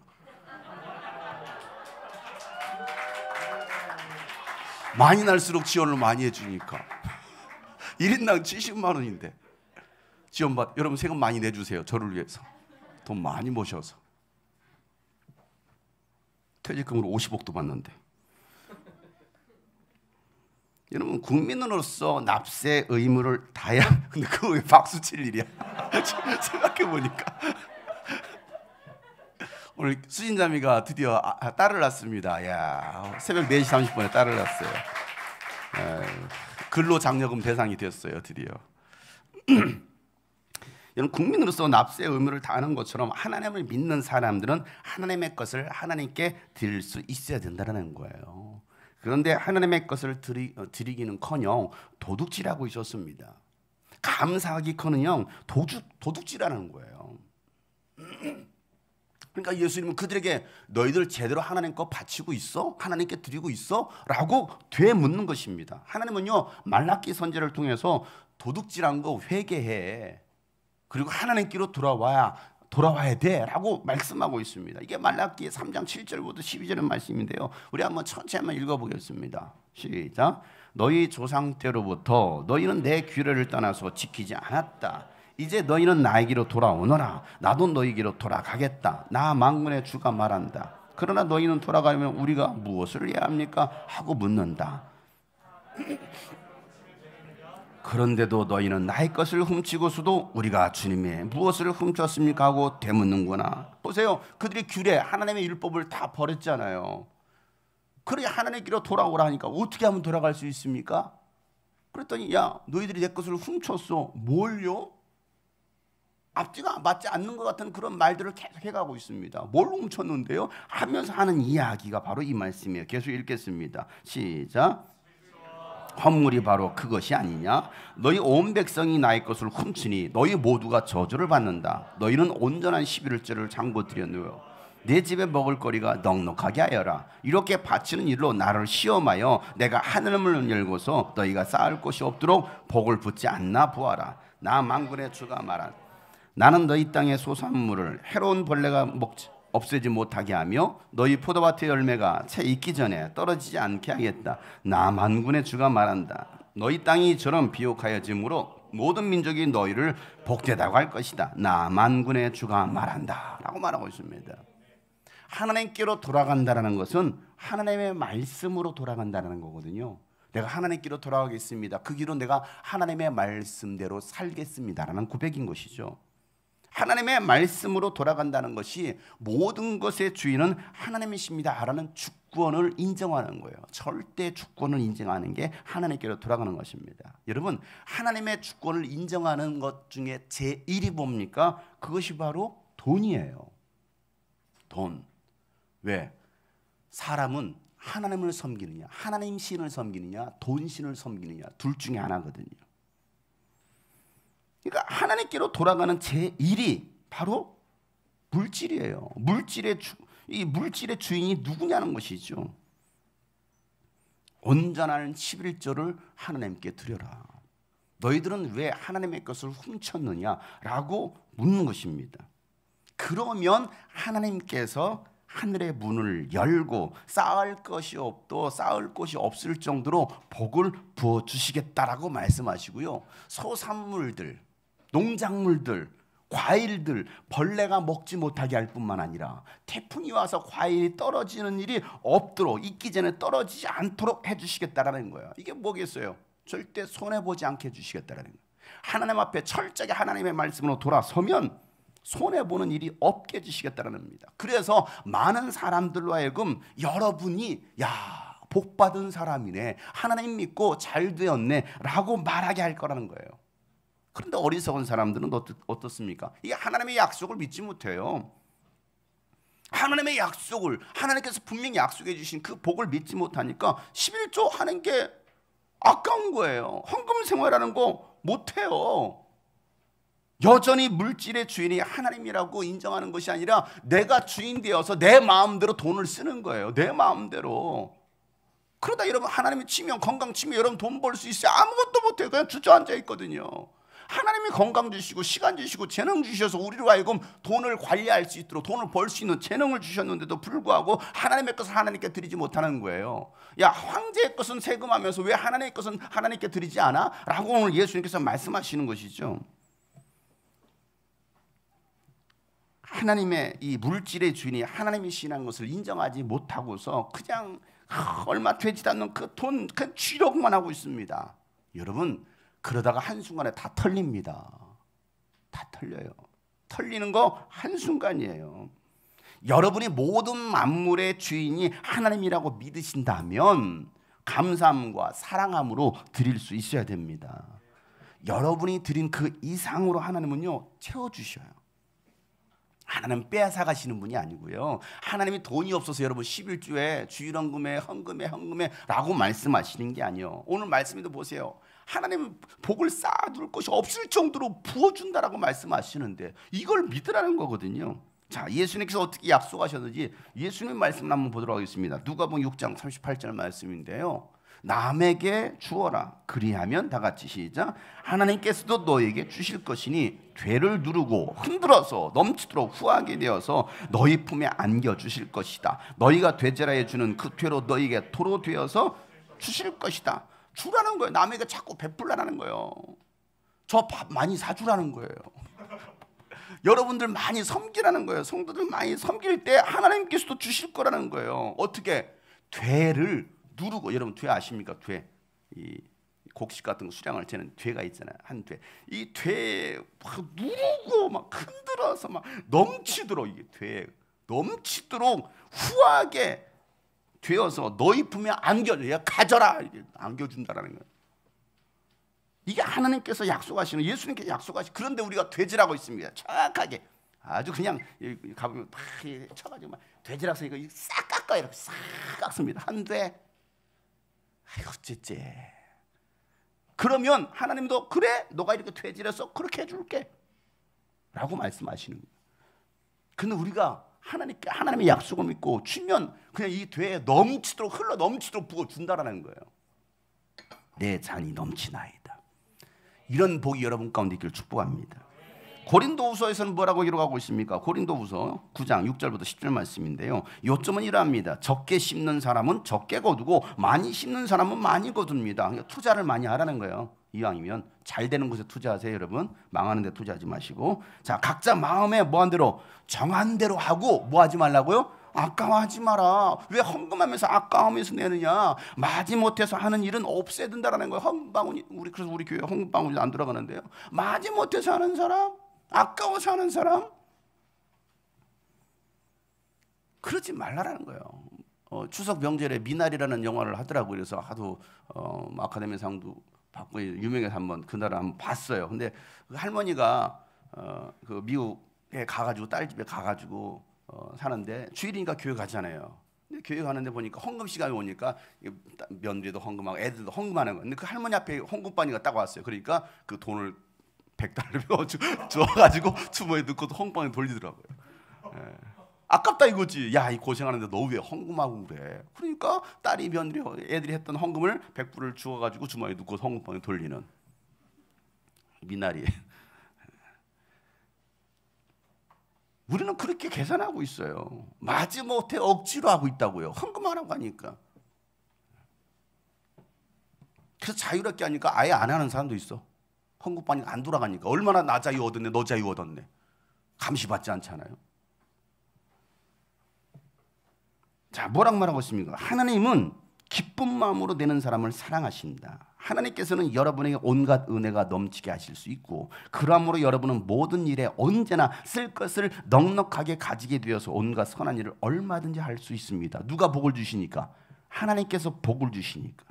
많이 날수록 지원을 많이 해주니까 1인당 70만 원인데 지원받. 여러분 세금 많이 내주세요. 저를 위해서. 돈 많이 모셔서. 퇴직금으로 50억도 받는데. 여러분 국민으로서 납세 의무를 다해야. 근데 그거 왜 박수 칠 일이야? 생각해 보니까 오늘 수진자매가 드디어 딸을 낳습니다. 야, 새벽 4시 30분에 딸을 낳았어요. 근로장려금 대상이 됐어요. 드디어. 여러분 국민으로서 납세 의무를 다하는 것처럼 하나님을 믿는 사람들은 하나님의 것을 하나님께 드릴 수 있어야 된다는 거예요. 그런데 하나님의 것을 드리기는커녕 도둑질하고 있었습니다. 감사하기커녕 도둑질하는 거예요. 그러니까 예수님은 그들에게 너희들 제대로 하나님 거 바치고 있어? 하나님께 드리고 있어? 라고 되묻는 것입니다. 하나님은요 말라기 선지자를 통해서 도둑질한 거 회개해. 그리고 하나님께로 돌아와야 돼 라고 말씀하고 있습니다. 이게 말라기 3장 7절부터 12절의 말씀인데요. 우리 한번 천천히 한번 읽어보겠습니다. 시작. 너희 조상 때로부터 너희는 내 규례를 떠나서 지키지 않았다. 이제 너희는 나에게로 돌아오너라. 나도 너희에게로 돌아가겠다. 나 만군의 주가 말한다. 그러나 너희는 돌아가려면 우리가 무엇을 해야 합니까? 하고 묻는다. 그런데도 너희는 나의 것을 훔치고서도 우리가 주님의 무엇을 훔쳤습니까? 하고 되묻는구나. 보세요. 그들이 규례, 하나님의 율법을 다 버렸잖아요. 그래 하나님께로 돌아오라 하니까 어떻게 하면 돌아갈 수 있습니까? 그랬더니 야 너희들이 내 것을 훔쳤어. 뭘요? 앞뒤가 맞지 않는 것 같은 그런 말들을 계속 해가고 있습니다. 뭘 훔쳤는데요? 하면서 하는 이야기가 바로 이 말씀이에요. 계속 읽겠습니다. 시작. 헌물이 바로 그것이 아니냐? 너희 온 백성이 나의 것을 훔치니 너희 모두가 저주를 받는다. 너희는 온전한 11절을 장고 드렸노요. 내 집에 먹을 거리가 넉넉하게 하여라. 이렇게 바치는 일로 나를 시험하여 내가 하늘문을 열고서 너희가 쌓을 곳이 없도록 복을 붓지 않나 보아라. 나 만군의 주가 말한 나는 너희 땅의 소산물을 해로운 벌레가 없애지 못하게 하며 너희 포도밭의 열매가 채 익기 전에 떨어지지 않게 하겠다. 나 만군의 주가 말한다. 너희 땅이 이처럼 비옥하여짐으로 모든 민족이 너희를 복되다고 할 것이다. 나 만군의 주가 말한다 라고 말하고 있습니다. 하나님께로 돌아간다는 것은 하나님의 말씀으로 돌아간다는 거거든요. 내가 하나님께로 돌아가겠습니다. 그 길로 내가 하나님의 말씀대로 살겠습니다라는 고백인 것이죠. 하나님의 말씀으로 돌아간다는 것이 모든 것의 주인은 하나님이십니다라는 주권을 인정하는 거예요. 절대 주권을 인정하는 게 하나님께로 돌아가는 것입니다. 여러분 하나님의 주권을 인정하는 것 중에 제1이 뭡니까? 그것이 바로 돈이에요. 돈. 왜? 사람은 하나님을 섬기느냐 하나님 신을 섬기느냐 돈 신을 섬기느냐 둘 중에 하나거든요. 그러니까 하나님께로 돌아가는 제1이 바로 물질이에요. 이 물질의 주인이 누구냐는 것이죠. 온전한 11조를 하나님께 드려라. 너희들은 왜 하나님의 것을 훔쳤느냐라고 묻는 것입니다. 그러면 하나님께서 하늘의 문을 열고 쌓을 것이 없을 정도로 복을 부어 주시겠다라고 말씀하시고요. 소산물들, 농작물들, 과일들 벌레가 먹지 못하게 할 뿐만 아니라 태풍이 와서 과일이 떨어지는 일이 없도록 익기 전에 떨어지지 않도록 해주시겠다라는 거예요. 이게 뭐겠어요? 절대 손해보지 않게 해주시겠다라는 거예요. 하나님 앞에 철저하게 하나님의 말씀으로 돌아서면 손해보는 일이 없게 해주시겠다는 겁니다. 그래서 많은 사람들로 하여금 여러분이 복받은 사람이네, 하나님 믿고 잘 되었네 라고 말하게 할 거라는 거예요. 그런데 어리석은 사람들은 어떻습니까? 이 하나님의 약속을 믿지 못해요. 하나님의 약속을, 하나님께서 분명히 약속해 주신 그 복을 믿지 못하니까 11조 하는 게 아까운 거예요. 헌금 생활하는 거 못해요. 여전히 물질의 주인이 하나님이라고 인정하는 것이 아니라 내가 주인 되어서 내 마음대로 돈을 쓰는 거예요. 내 마음대로. 그러다 여러분 하나님이 치면, 건강 치면 여러분 돈 벌 수 있어요? 아무것도 못해요. 그냥 주저앉아 있거든요. 하나님이 건강 주시고 시간 주시고 재능 주셔서 우리로 하여금 돈을 관리할 수 있도록, 돈을 벌 수 있는 재능을 주셨는데도 불구하고 하나님의 것을 하나님께 드리지 못하는 거예요. 야, 황제의 것은 세금하면서 왜 하나님의 것은 하나님께 드리지 않아? 라고 오늘 예수님께서 말씀하시는 것이죠. 하나님의 이 물질의 주인이 하나님이시라는 것을 인정하지 못하고서 그냥 얼마 되지 않는 그 돈, 그 쥐려고만 하고 있습니다. 여러분, 그러다가 한순간에 다 털립니다. 다 털려요. 털리는 거 한순간이에요. 여러분이 모든 만물의 주인이 하나님이라고 믿으신다면 감사함과 사랑함으로 드릴 수 있어야 됩니다. 여러분이 드린 그 이상으로 하나님은요, 채워주셔요. 하나님 빼앗아 가시는 분이 아니고요. 하나님이 돈이 없어서 여러분 11조에 주일헌금에 헌금에 라고 말씀하시는 게 아니에요. 오늘 말씀에도 보세요. 하나님은 복을 쌓아둘 것이 없을 정도로 부어준다라고 말씀하시는데 이걸 믿으라는 거거든요. 자, 예수님께서 어떻게 약속하셨는지 예수님 말씀을 한번 보도록 하겠습니다. 누가복음 6장 38절 말씀인데요. 남에게 주어라. 그리하면 다 같이 시작. 하나님께서도 너에게 주실 것이니 되를 누르고 흔들어서 넘치도록 후하게 되어서 너희 품에 안겨 주실 것이다. 너희가 되자라에 주는 그 되로 너희에게 도로 되어서 주실 것이다. 주라는 거예요. 남에게 자꾸 베풀라는 거예요. 저 밥 많이 사주라는 거예요. 여러분들 많이 섬기라는 거예요. 성도들 많이 섬길 때 하나님께서도 주실 거라는 거예요. 어떻게? 되를 누르고, 여러분 돼 아십니까? 돼. 이 곡식 같은 거 수량을 재는 돼가 있잖아요. 한 돼. 이 돼 막 누르고 막 흔들어서 막 넘치도록, 이게 돼 넘치도록 후하게 되어서 너희 품에 안겨줘. 야, 가져라. 안겨준다라는 거예요. 이게 하나님께서 약속하시는, 예수님께서 약속하시는. 그런데 우리가 돼지라고 있습니다. 정확하게 아주 그냥 가보면 막 쳐가지고 막 돼지라서 이거 싹 깎아요. 이렇게 싹 깎습니다. 한 돼. 아이고 어째째. 그러면 하나님도 그래, 너가 이렇게 돼지라서 그렇게 해줄게 라고 말씀하시는 거예요. 근데 우리가 하나님의 약속을 믿고 주면 그냥 이 돼에 넘치도록, 흘러 넘치도록 부어준다라는 거예요. 내 잔이 넘치나이다. 이런 복이 여러분 가운데 있기를 축복합니다. 고린도후서에서는 뭐라고 기록하고 있습니까? 고린도후서 9장 6절부터 10절 말씀인데요. 요점은 이러합니다. 적게 심는 사람은 적게 거두고 많이 심는 사람은 많이 거둡니다. 그러니까 투자를 많이 하라는 거예요. 이왕이면 잘 되는 곳에 투자하세요, 여러분. 망하는 데 투자하지 마시고. 자, 각자 마음에 뭐한 대로, 정한 대로 하고 뭐 하지 말라고요? 아까워하지 마라. 왜 헌금하면서 아까워하면서 내느냐? 마지못해서 하는 일은 없애야 된다라는 거예요. 헌금방울이, 그래서 우리 교회 헌금방울이 안 들어가는데요. 마지못해서 하는 사람, 아까워서 하는 사람, 그러지 말라라는 거예요. 추석 명절에 미나리라는 영화를 하더라고요. 그래서 하도 아카데미상도 받고 유명해서 한번 그날 한번 봤어요. 근데 그 할머니가 그 미국에 가가지고 딸 집에 가가지고 사는데 주일이니까 교회 가잖아요. 근데 교회 가는데 보니까 헌금 시간이 오니까 며느리도 헌금하고 애들도 헌금하는 거. 근데 그 할머니 앞에 헌금바니가 딱 왔어요. 그러니까 그 돈을 $100 줘가지고 주머니에 넣고 헌금바니 돌리더라고요. 예. 아깝다 이거지. 야, 이 고생하는데 너 왜 헌금하고 그래? 그러니까 딸이 며느리 애들이 했던 헌금을 $100을 주어가지고 주머니에 넣고 헌금바니 돌리는 미나리. 우리는 그렇게 계산하고 있어요. 마지못해 억지로 하고 있다고요. 헌금하라고 하니까. 그래서 자유롭게 하니까 아예 안 하는 사람도 있어. 헌금바니가 안 돌아가니까. 얼마나 나 자유 얻었네, 너 자유 얻었네. 감시받지 않잖아요. 자, 뭐라고 말하고 있습니까? 하나님은 기쁜 마음으로 내는 사람을 사랑하신다. 하나님께서는 여러분에게 온갖 은혜가 넘치게 하실 수 있고, 그러므로 여러분은 모든 일에 언제나 쓸 것을 넉넉하게 가지게 되어서 온갖 선한 일을 얼마든지 할 수 있습니다. 누가 복을 주시니까? 하나님께서 복을 주시니까.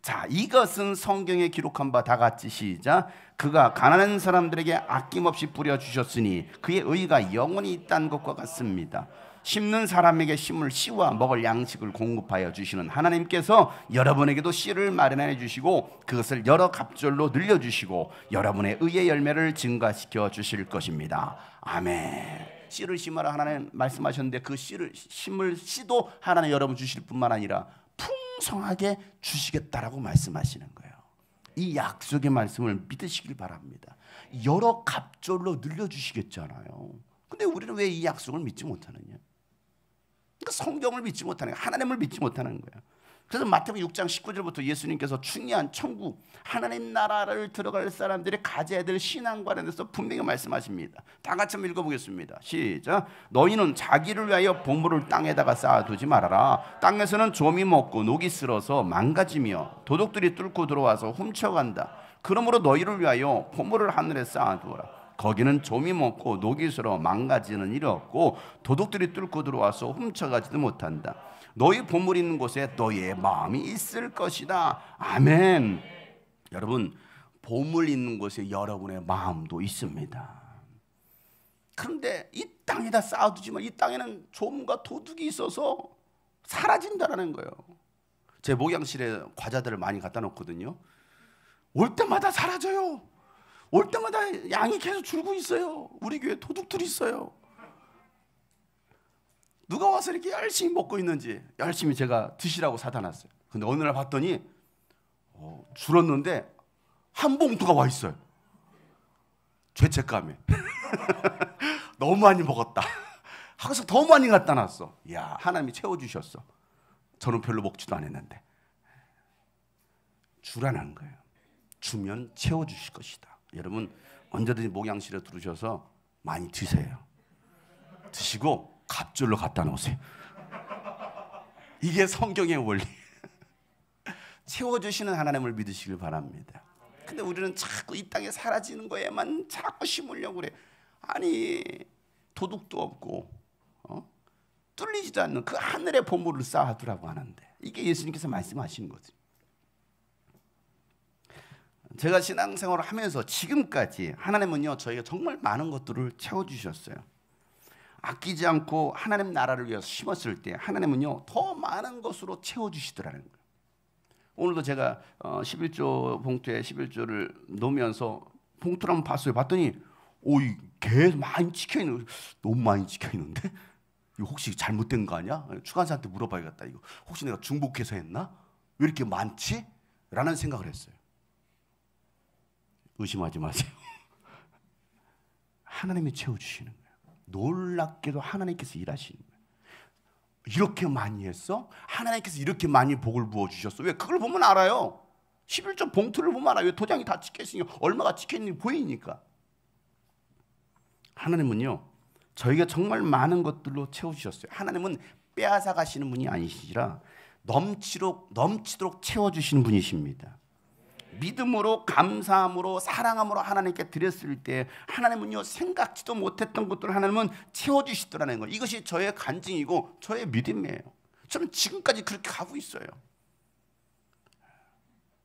자, 이것은 성경에 기록한 바 다 같이 시작. 그가 가난한 사람들에게 아낌없이 뿌려주셨으니 그의 의가 영원히 있다는 것과 같습니다. 심는 사람에게 심을 씨와 먹을 양식을 공급하여 주시는 하나님께서 여러분에게도 씨를 마련해 주시고 그것을 여러 갑절로 늘려주시고 여러분의 의의 열매를 증가시켜 주실 것입니다. 아멘. 씨를 심으라 하나님 말씀하셨는데 그 씨를 심을 씨도 하나님 여러분 주실 뿐만 아니라 풍성하게 주시겠다라고 말씀하시는 거예요. 이 약속의 말씀을 믿으시길 바랍니다. 여러 갑절로 늘려주시겠잖아요. 근데 우리는 왜 이 약속을 믿지 못하느냐? 그러니까 성경을 믿지 못하는 거예요. 하나님을 믿지 못하는 거예요. 그래서 마태복음 6장 19절부터 예수님께서 중요한 천국 하나님 나라를 들어갈 사람들이 가져야 될 신앙 관련해서 분명히 말씀하십니다. 다 같이 한번 읽어보겠습니다. 시작. 너희는 자기를 위하여 보물을 땅에다가 쌓아두지 말아라. 땅에서는 좀이 먹고 녹이 쓸어서 망가지며 도둑들이 뚫고 들어와서 훔쳐간다. 그러므로 너희를 위하여 보물을 하늘에 쌓아두어라. 거기는 좀이 먹고 녹이 슬어 망가지는 일이 없고 도둑들이 뚫고 들어와서 훔쳐가지도 못한다. 너희 보물 있는 곳에 너희의 마음이 있을 것이다. 아멘. 여러분, 보물 있는 곳에 여러분의 마음도 있습니다. 그런데 이 땅에다 쌓아두지만 이 땅에는 좀과 도둑이 있어서 사라진다라는 거예요. 제 목양실에 과자들을 많이 갖다 놓거든요. 올 때마다 사라져요. 올 때마다 양이 계속 줄고 있어요. 우리 교회 도둑들이 있어요. 누가 와서 이렇게 열심히 먹고 있는지 열심히 제가 드시라고 사다 놨어요. 근데 어느 날 봤더니 줄었는데 한 봉투가 와 있어요. 죄책감에 너무 많이 먹었다 하고서 더 많이 갖다 놨어. 야, 하나님이 채워주셨어. 저는 별로 먹지도 않았는데. 주라는 거예요. 주면 채워주실 것이다. 여러분, 언제든지 목양실에 들으셔서 많이 드세요. 드시고 갑절로 갖다 놓으세요. 이게 성경의 원리. 채워주시는 하나님을 믿으시길 바랍니다. 근데 우리는 자꾸 이 땅에 사라지는 거에만 자꾸 심으려고 그래. 아니, 도둑도 없고 뚫리지도 않는 그 하늘의 보물을 쌓아두라고 하는데, 이게 예수님께서 말씀하시는 거죠. 제가 신앙생활을 하면서 지금까지 하나님은요, 저희가 정말 많은 것들을 채워주셨어요. 아끼지 않고 하나님 나라를 위해서 심었을 때 하나님은요, 더 많은 것으로 채워주시더라는 거예요. 오늘도 제가 11조 봉투에 11조를 놓으면서 봉투를 한번 봤어요. 봤더니 개 많이 찍혀있는, 너무 많이 찍혀있는데? 이거 혹시 잘못된 거 아니야? 추간사한테 물어봐야겠다. 이거 혹시 내가 중복해서 했나? 왜 이렇게 많지? 라는 생각을 했어요. 의심하지 마세요. 하나님이 채워주시는 거예요. 놀랍게도 하나님께서 일하시는 거예요. 이렇게 많이 했어? 하나님께서 이렇게 많이 복을 부어주셨어. 왜? 그걸 보면 알아요. 11조 봉투를 보면 알아요. 도장이 다 찍혀있으니까, 얼마가 찍혀있는지 보이니까. 하나님은요, 저희가 정말 많은 것들로 채워주셨어요. 하나님은 빼앗아 가시는 분이 아니시라 넘치도록 채워주시는 분이십니다. 믿음으로, 감사함으로, 사랑함으로 하나님께 드렸을 때 하나님은요, 생각지도 못했던 것들을 하나님은 채워주시더라는 거예요. 이것이 저의 간증이고 저의 믿음이에요. 저는 지금까지 그렇게 가고 있어요.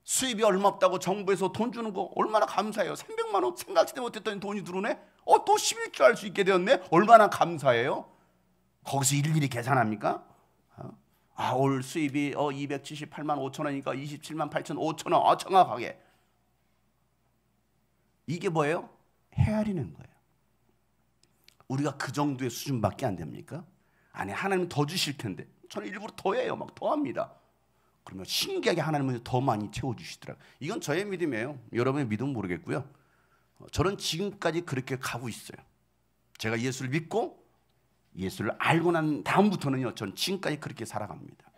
수입이 얼마 없다고 정부에서 돈 주는 거 얼마나 감사해요. 300만 원 생각지도 못했던 돈이 들어오네. 또 11조 할 수 있게 되었네. 얼마나 감사해요. 거기서 일일이 계산합니까? 올 수입이 278만 5천 원이니까 27만 8천 5천 원. 정확하게. 이게 뭐예요? 헤아리는 거예요. 우리가 그 정도의 수준밖에 안 됩니까? 아니, 하나님 더 주실 텐데. 저는 일부러 더해요. 막 더합니다. 그러면 신기하게 하나님은 더 많이 채워주시더라고요. 이건 저의 믿음이에요. 여러분의 믿음은 모르겠고요. 저는 지금까지 그렇게 가고 있어요. 제가 예수를 믿고 예수를 알고 난 다음부터는요, 전 지금까지 그렇게 살아갑니다.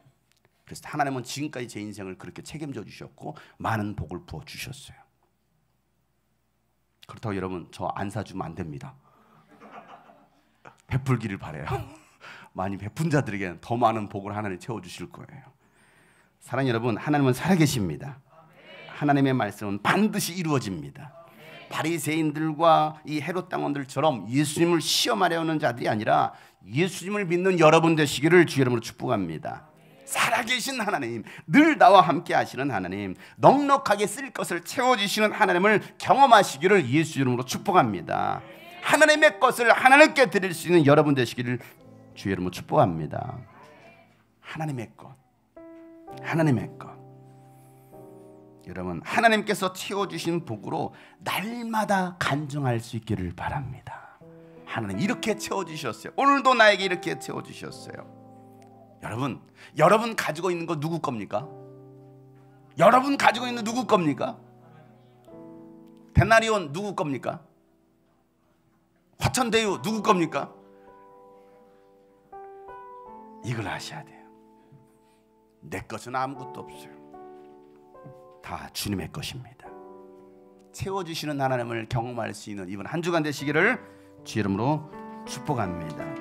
그래서 하나님은 지금까지 제 인생을 그렇게 책임져 주셨고 많은 복을 부어 주셨어요. 그렇다고 여러분, 저 안 사주면 안 됩니다. 베풀기를 바라요. 많이 베푼 자들에게는 더 많은 복을 하나님 채워주실 거예요. 사랑하는 여러분, 하나님은 살아계십니다. 하나님의 말씀은 반드시 이루어집니다. 바리새인들과 이 헤롯 당원들처럼 예수님을 시험하려는 자들이 아니라 예수님을 믿는 여러분 되시기를 주의 이름으로 축복합니다. 살아계신 하나님, 늘 나와 함께 하시는 하나님, 넉넉하게 쓸 것을 채워주시는 하나님을 경험하시기를 예수 이름으로 축복합니다. 하나님의 것을 하나님께 드릴 수 있는 여러분 되시기를 주의 이름으로 축복합니다. 하나님의 것, 하나님의 것. 여러분, 하나님께서 채워주신 복으로 날마다 간증할 수 있기를 바랍니다. 하나님 이렇게 채워주셨어요. 오늘도 나에게 이렇게 채워주셨어요. 여러분 가지고 있는 거 누구 겁니까? 여러분 가지고 있는 누구 겁니까? 데나리온 누구 겁니까? 화천대유 누구 겁니까? 이걸 아셔야 돼요. 내 것은 아무것도 없어요. 다 주님의 것입니다. 채워주시는 하나님을 경험할 수 있는 이번 한 주간 되시기를 주 이름으로 축복합니다.